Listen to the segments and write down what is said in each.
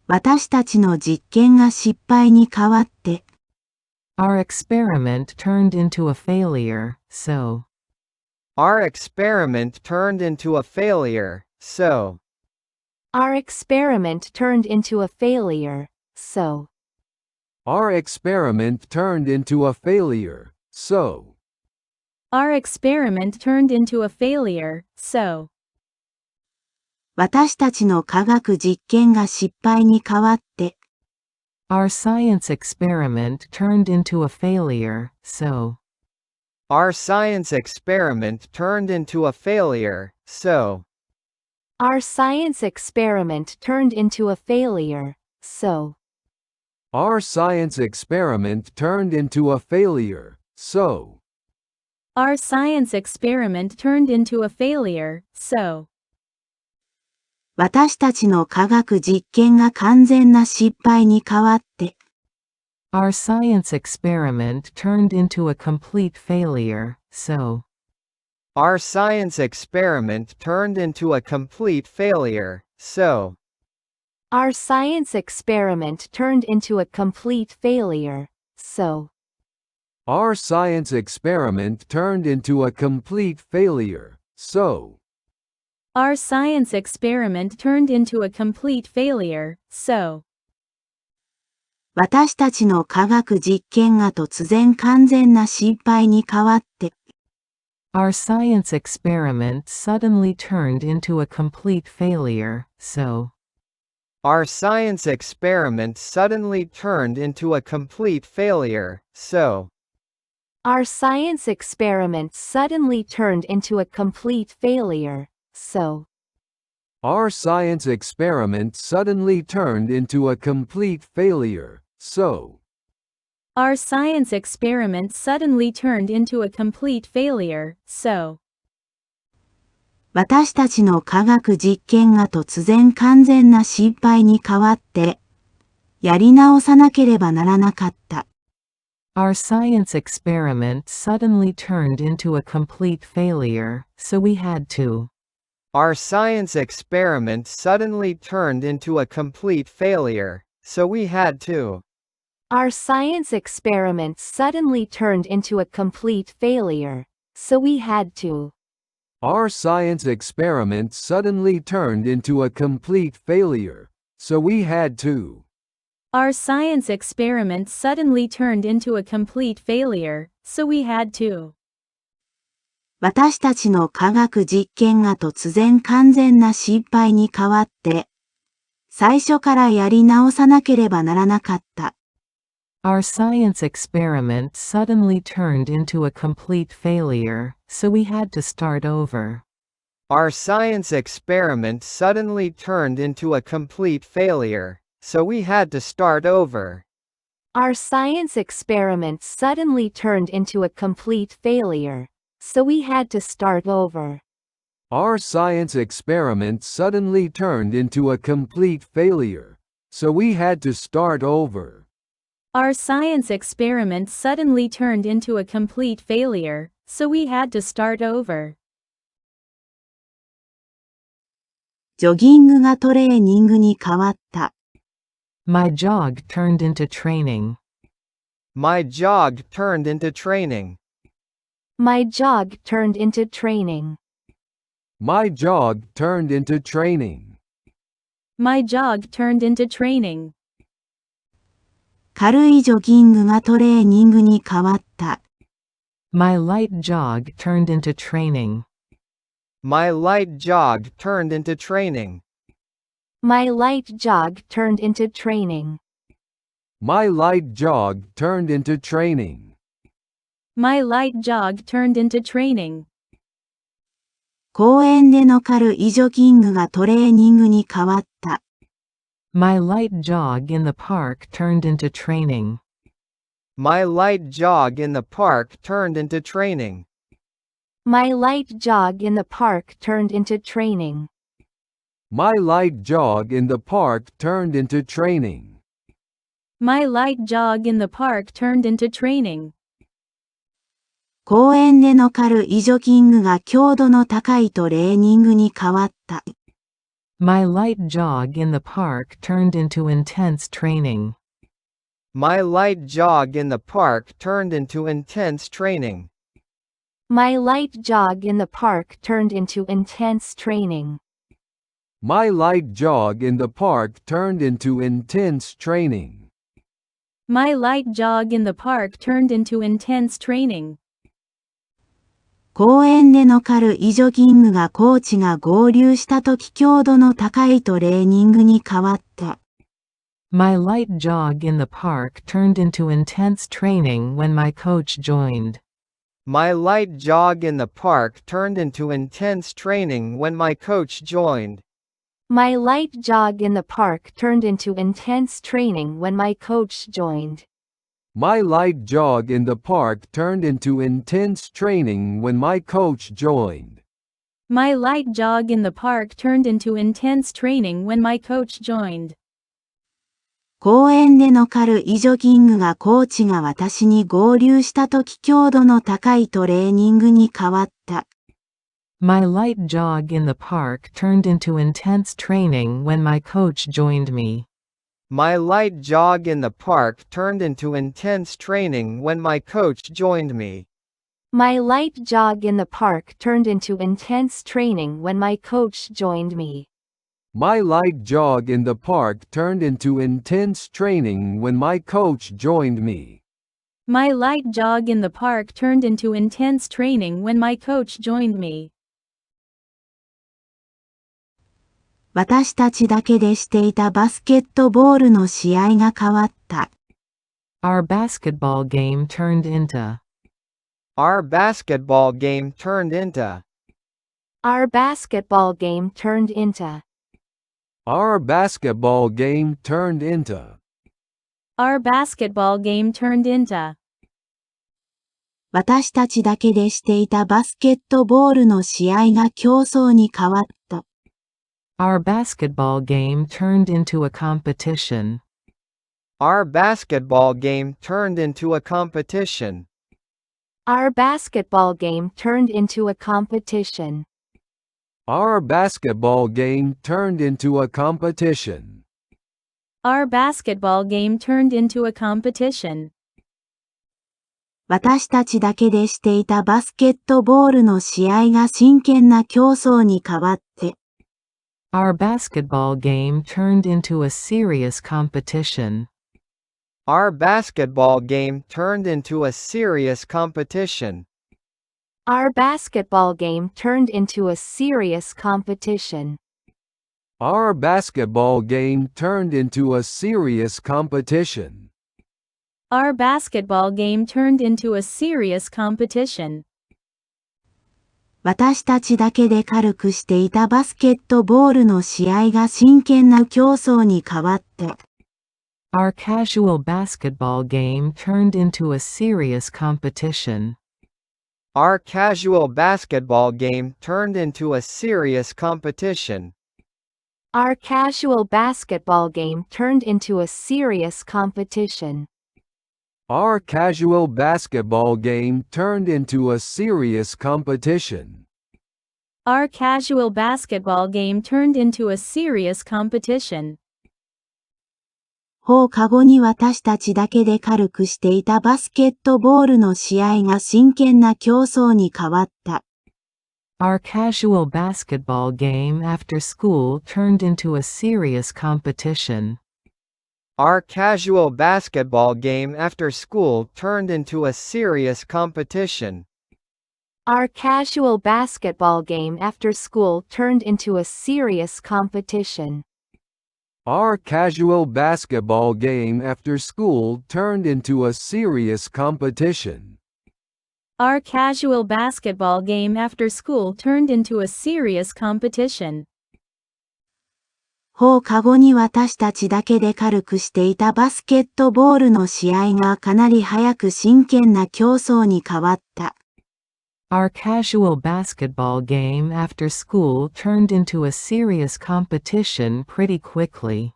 私たちの実験が失敗に変わって。Our experiment turned into a failure, so. Our experiment turned into a failure, so. Our experiment turned into a failure, so. Our experiment turned into a failure, so. Our experiment turned into a failure, so. 私たちの科学実験が失敗に変わって。Our science experiment turned into a failure, so. Our science experiment turned into a failure, so. Our science experiment turned into a failure, so. Our science experiment turned into a failure, so. Our science experiment turned into a failure, so. 私たちの科学実験が完全な失敗に変わって。Our science experiment turned into a complete failure, so. Our science experiment turned into a complete failure, so. Our science experiment turned into a complete failure, so. Our science experiment turned into a complete failure, so. Our science experiment turned into a complete failure, so. 私たちの科学実験が突然完全な失敗に変わって。Our science experiment suddenly turned into a complete failure, so. Our science experiment suddenly turned into a complete failure, so. Our science experiment suddenly turned into a complete failure, so. Our science experiment suddenly turned into a complete failure, so. Our science experiment suddenly turned into a complete failure, so. 私たちの科学実験が突然完全な失敗に変わって、やり直さなければならなかった。Our science experiment suddenly turned into a complete failure, so we had to. Our science experiment suddenly turned into a complete failure, so we had to. Our science experiment suddenly turned into a complete failure, so we had to. Our science experiment suddenly turned into a complete failure, so we had to. Our science experiment suddenly turned into a complete failure, so we had to. 私たちの科学実験が突然完全な失敗に変わって、最初からやり直さなければならなかった。Our science experiment suddenly turned into a complete failure, so we had to start over. Our science experiment suddenly turned into a complete failure, so we had to start over. Our science experiment suddenly turned into a complete failure, so we had to start over. Our science experiment suddenly turned into a complete failure, so we had to start over. Our science experiment suddenly turned into a complete failure, so we had to start over. ジョギングがトレーニングに変わった。My jog turned into training. My jog turned into training. My jog turned into training. My jog turned into training. My jog turned into training. 軽いジョギングがトレーニングに変わった。My light jog turned into training. My light jog turned into training. My light jog turned into training. My light jog turned into training. My light jog turned into training. 公園での軽いジョギングがトレーニングに変わった。My light jog in the park turned into training. My light jog in the park turned into training. My light jog in the park turned into training. My light jog in the park turned into training. My light jog in the park turned into training. 公園での軽いジョギングが強度の高いトレーニングに変わった。My light jog in the park turned into intense training. My light jog in the park turned into intense training. My light jog in the park turned into intense training. My light jog in the park turned into intense training. My light jog in the park turned into intense training. 公園での軽いジョギングがコーチが合流した時強度の高いトレーニングに変わった。My light jog in the park turned into intense training when my coach joined. My light jog in the park turned into intense training when my coach joined. My light jog in the park turned into intense training when my coach joined. My light jog in the park turned into intense training when my coach joined. My light jog in the park turned into intense training when my coach joined. 公園での軽いジョギングがコーチが私に合流した時強度の高いトレーニングに変わった。My light jog in the park turned into intense training when my coach joined me. My light jog in the park turned into intense training when my coach joined me. My light jog in the park turned into intense training when my coach joined me. My light jog in the park turned into intense training when my coach joined me. My light jog in the park turned into intense training when my coach joined me. 私たちだけでしていたバスケットボールの試合が変わった。Our basketball game turned into. Our basketball game turned into. Our basketball game turned into. Our basketball game turned into. Our basketball game turned into. 私たちだけでしていたバスケットボールの試合が競争に変わった。Our basketball game turned into a competition. Our basketball game turned into a competition. Our basketball game turned into a competition. Our basketball game turned into a competition. Our basketball game turned into a competition. 私たちだけでしていたバスケットボールの試合が真剣な競争に変わって。Our basketball game turned into a serious competition. Our basketball game turned into a serious competition. Our basketball game turned into a serious competition. Our basketball game turned into a serious competition. Our basketball game turned into a serious competition. 私たちだけで軽くしていたバスケットボールの試合が真剣な競争に変わって。Our casual basketball game turned into a serious competition. Our casual basketball game turned into a serious competition. Our casual basketball game turned into a serious competition. Our casual basketball game turned into a serious competition. Our casual basketball game turned into a serious competition. 放課後に私たちだけで軽くしていたバスケットボールの試合が真剣な競争に変わった。Our casual basketball game after school turned into a serious competition. Our casual basketball game after school turned into a serious competition. Our casual basketball game after school turned into a serious competition. Our casual basketball game after school turned into a serious competition. Our casual basketball game after school turned into a serious competition. 放課後に私たちだけで軽くしていたバスケットボールの試合がかなり早く真剣な競争に変わった。Our casual basketball game after school turned into a serious competition pretty quickly.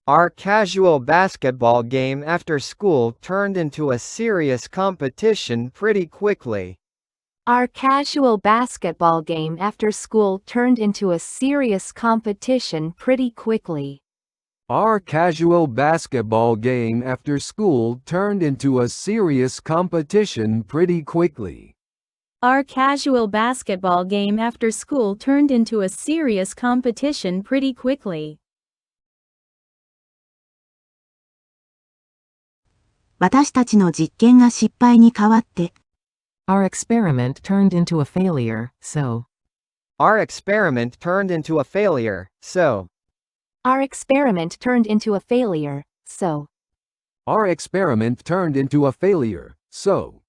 Our casual basketball game after school turned into a serious competition pretty quickly. Our casual basketball game after school turned into a serious competition pretty quickly. Our casual basketball game after school turned into a serious competition pretty quickly. Our casual basketball game after school turned into a serious competition pretty quickly. 私たちの実験が失敗に変わって、 Our experiment turned into a failure, so. Our experiment turned into a failure, so. Our experiment turned into a failure, so. Our experiment turned into a failure, so.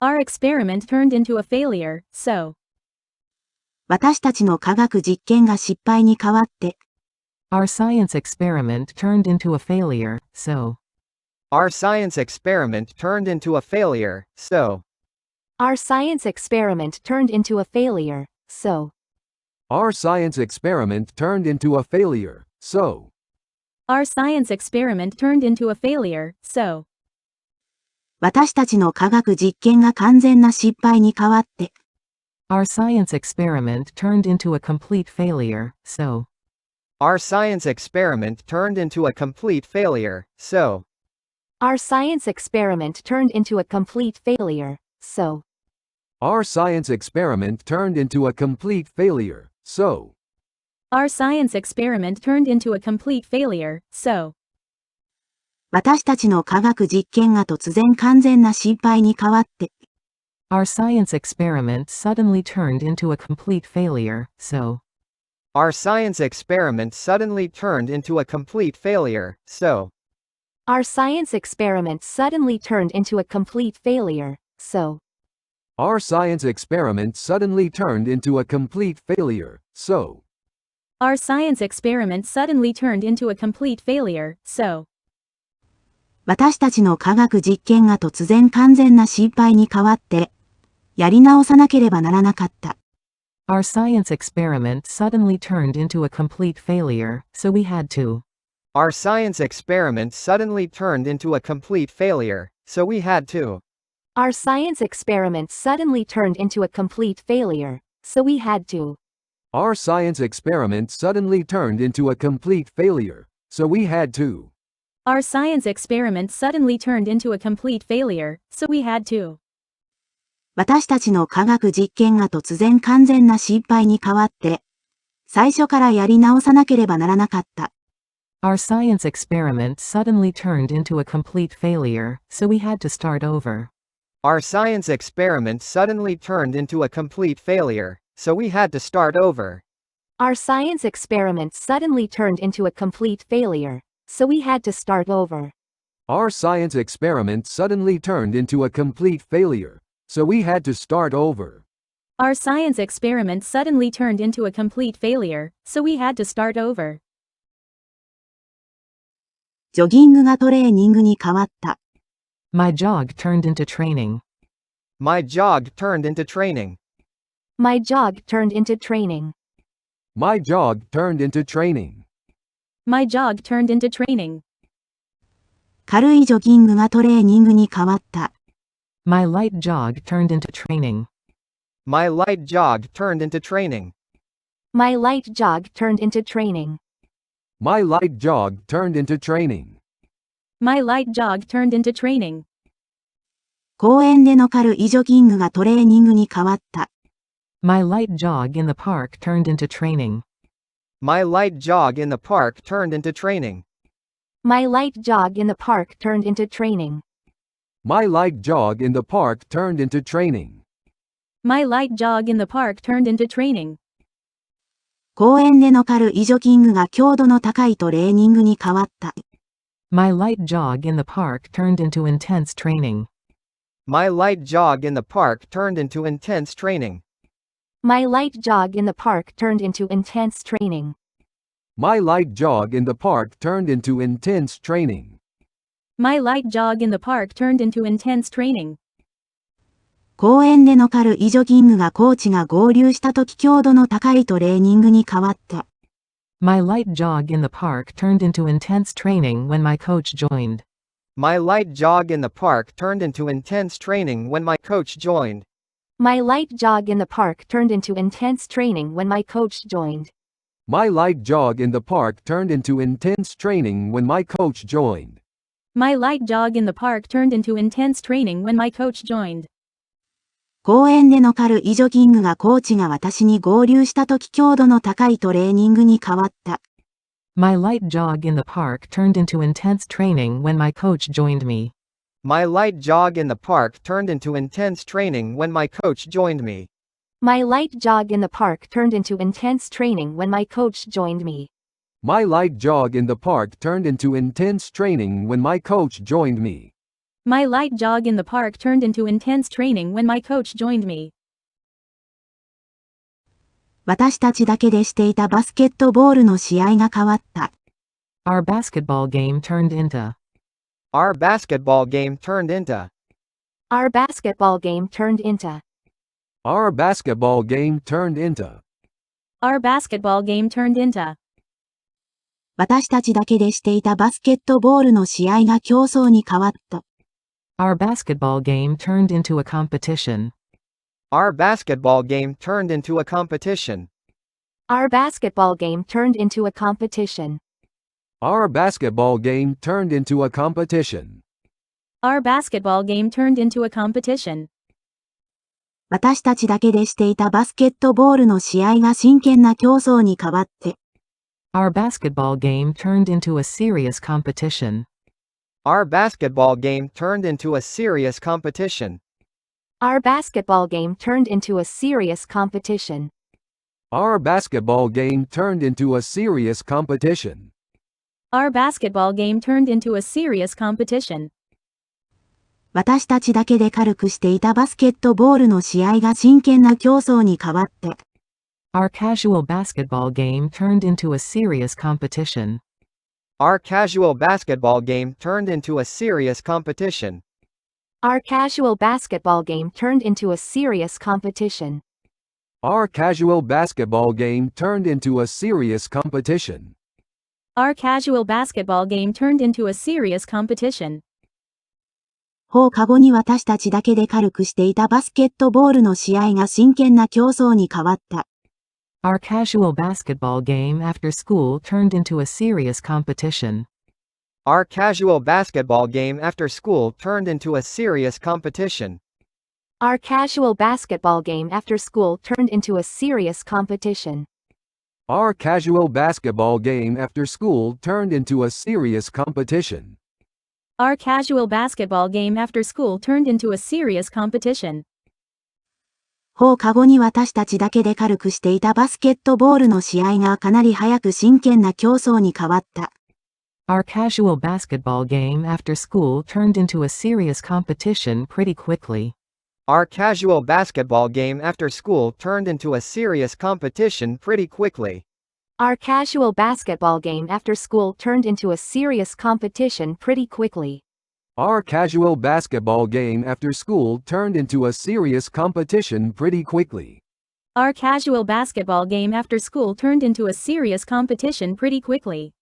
Our experiment turned into a failure, so. 私たちの科学実験が失敗に変わって、 Our science experiment turned into a failure, so. Our science experiment turned into a failure, so. Our science experiment turned into a failure, so. Our science experiment turned into a failure, so. Our science experiment turned into a failure, so. 私たちの科学実験が完全な失敗に変わって、 Our science experiment turned into a complete failure, so. Our science experiment turned into a complete failure, so. Our science experiment turned into a complete failure, so. Our science experiment turned into a complete failure, so. Our science experiment turned into a complete failure, so. 私たちの科学実験が突然完全な失敗に変わって、 Our science experiment suddenly turned into a complete failure, so. Our science experiment suddenly turned into a complete failure, so. Our science experiment suddenly turned into a complete failure, so. Our science experiment suddenly turned into a complete failure, so. Our science experiment suddenly turned into a complete failure, so. 私たちの科学実験が突然完全な失敗に変わって、やり直さなければならなかった。Our science experiment suddenly turned into a complete failure, so we had to. Our science experiment suddenly turned into a complete failure, so we had to. Our science experiment suddenly turned into a complete failure, so we had to. Our science experiment suddenly turned into a complete failure, so we had to. Our science experiment suddenly turned into a complete failure, so we had to. 私たちの科学実験が突然完全な失敗に変わって、最初からやり直さなければならなかった。Our science experiment suddenly turned into a complete failure, so we had to start over. Our science experiment suddenly turned into a complete failure, so we had to start over. Our science experiment suddenly turned into a complete failure, so we had to start over. Our science experiment suddenly turned into a complete failure, so we had to start over. Our science experiment suddenly turned into a complete failure, so we had to start over. ジョギングがトレーニングに変わった。My jog turned into training. My jog turned into training. My jog turned into training. My jog turned into training. My jog turned into training. 軽いジョギングがトレーニングに変わった。My light jog turned into training. My light jog turned into training. My light jog turned into training. My light jog turned into training. My light jog turned into training. 公園での軽いジョギングがトレーニングに変わった。My light jog in the park turned into training. My light jog in the park turned into training. My light jog in the park turned into training. My light jog in the park turned into training. My light jog in the park turned into training. 公園での軽いジョギングが強度の高いトレーニングに変わった。My light jog in the park turned into intense training. My light jog in the park turned into intense training. My light jog in the park turned into intense training. My light jog in the park turned into intense training. My light jog in the park turned into intense training. 公園での軽いジョギングがコーチが合流した時強度の高いトレーニングに変わった。My light jog in the park turned into intense training when my coach joined. My light jog in the park turned into intense training when my coach joined. My light jog in the park turned into intense training when my coach joined. My light jog in the park turned into intense training when my coach joined. My light jog in the park turned into intense training when my coach joined. 公園での軽いジョギングがコーチが私に合流した時強度の高いトレーニングに変わった。My light jog in the park turned into intense training when my coach joined me. My light jog in the park turned into intense training when my coach joined me. My light jog in the park turned into intense training when my coach joined me. My light jog in the park turned into intense training when my coach joined me. My light jog in the park turned into intense training when my coach joined me. 私たちだけでしていたバスケットボールの試合が変わった。Our basketball game turned into. Our basketball game turned into. Our basketball game turned into. Our basketball game turned into. Our basketball game turned into. 私たちだけでしていたバスケットボールの試合が競争に変わった。Our basketball game turned into a competition. Our basketball game turned into a competition. Our basketball game turned into a competition. Our basketball game turned into a competition. Our basketball game turned into a competition. 私たちだけでしていたバスケットボールの試合が真剣な競争に変わって。Our basketball game turned into a serious competition. Our basketball game turned into a serious competition. Our basketball game turned into a serious competition. Our basketball game turned into a serious competition. Our basketball game turned into a serious competition. 私たちだけで軽くしていたバスケットボールの試合が真剣な競争に変わって。Our casual basketball game turned into a serious competition. Our casual basketball game turned into a serious competition. Our casual basketball game turned into a serious competition. Our casual basketball game turned into a serious competition. Our casual basketball game turned into a serious competition. 放課後に私たちだけで軽くしていたバスケットボールの試合が真剣な競争に変わった。Our casual basketball game after school turned into a serious competition. Our casual basketball game after school turned into a serious competition. Our casual basketball game after school turned into a serious competition. Our casual basketball game after school turned into a serious competition. Our casual basketball game after school turned into a serious competition. 放課後に私たちだけで軽くしていたバスケットボールの試合がかなり早く真剣な競争に変わった。Our casual basketball game after school turned into a serious competition pretty quickly. Our casual basketball game after school turned into a serious competition pretty quickly. Our casual basketball game after school turned into a serious competition pretty quickly. Our casual basketball game after school turned into a serious competition pretty quickly. Our casual basketball game after school turned into a serious competition pretty quickly.